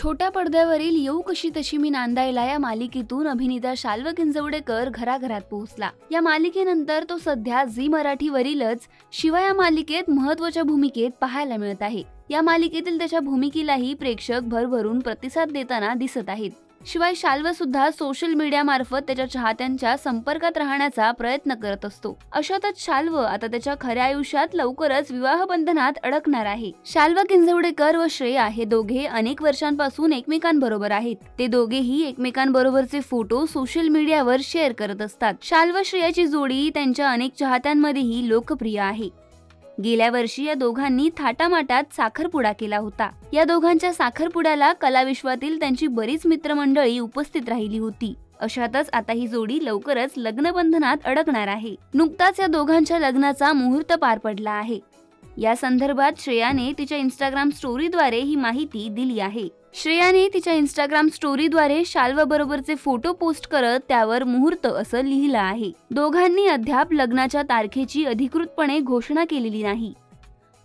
छोट्या पडद्यावरील येऊ कशी तशी मी नांदायला या मालिकेतून अभिनेता शाल्व किंजवडेकर घराघरात पोहोचला। या मालिकेनंतर तो सध्या झी मराठीवरीलच शिवा या मालिकेत महत्त्वाच्या भूमिकेत पाहायला मिळत आहे। या मालिकेतील त्याच्या भूमिकेलाही प्रेक्षक भरभरून प्रतिसाद देताना दिसत आहेत। शिवाय शाल्व सुद्धा सोशल मीडिया मार्फत त्याच्या चाहत्यांच्या संपर्कात राहण्याचा प्रयत्न करत असतो। अशातच शाल्व आता त्याच्या खऱ्या आयुष्यात लवकरच विवाह बंधनात अडकणार आहे। शाल्व किंजवडेकर व श्रेया हे दोघे अनेक वर्षांपासून एकमेकांबरोबर आहेत। ते दोघेही एकमेकांबरोबरचे फोटो सोशल मीडियावर शेअर करत असतात। शाल्व श्रेयाची जोडी त्यांच्या अनेक चाहत्यांमध्येही लोकप्रिय आहे। गेल्या वर्षी या दोघांनी थाटामाटात साखरपुडा केला होता। या दोघांच्या साखरपुड्याला कलाविश्वातील त्यांची बरीच मित्रमंडळी उपस्थित राहिली होती। अशातच आता ही जोडी लवकरच लग्नबंधनात अडकणार आहे। नुकताच या दोघांच्या लग्नाचा मुहूर्त पार पडला आहे। या संदर्भात श्रेयाने तिच्या इंस्टाग्राम स्टोरीद्वारे ही माहिती दिली आहे। श्रेयाने तिच्या इंस्टाग्राम स्टोरीद्वारे शाल्व बरोबरचे फोटो पोस्ट करत त्यावर मुहूर्त असं लिहिलं आहे। दोघांनी अद्याप लग्नाच्या तारखेची अधिकृतपणे घोषणा केलेली नाही,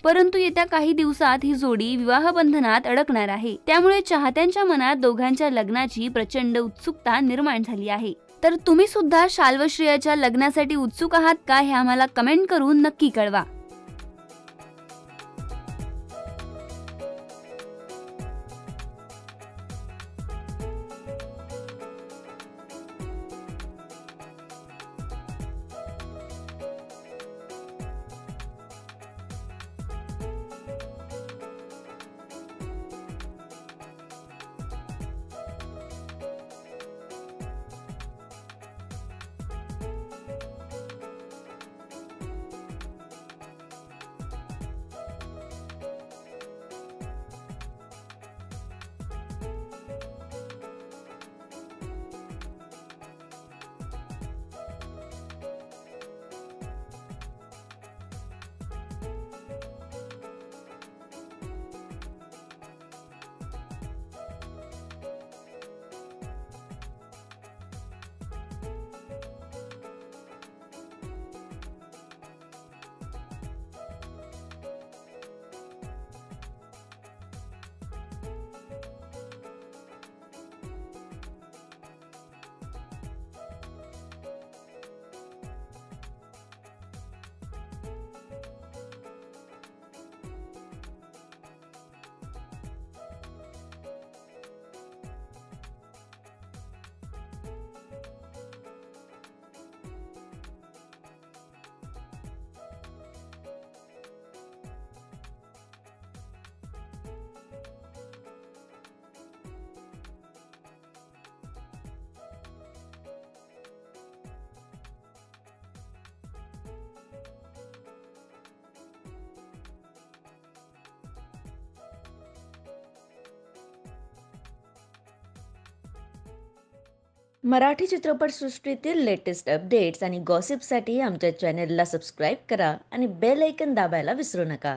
परंतु येत्या काही दिवसात ही जोडी विवाह बंधनात अडकणार आहे। त्यामुळे चाहत्यांच्या मनात दोघांच्या लग्नाची प्रचंड उत्सुकता निर्माण झाली आहे। तर तुम्ही सुद्धा शाल्व श्रेयाच्या लग्नासाठी उत्सुक आहात का हे आम्हाला कमेंट करून नक्की कळवा। मराठी चित्रपटसृष्टीतील लेटेस्ट अपडेट्स आणि गॉसिपसाठी आमच्या चॅनेलला सबस्क्राईब करा आणि बेल ऐकन दाबायला विसरू नका।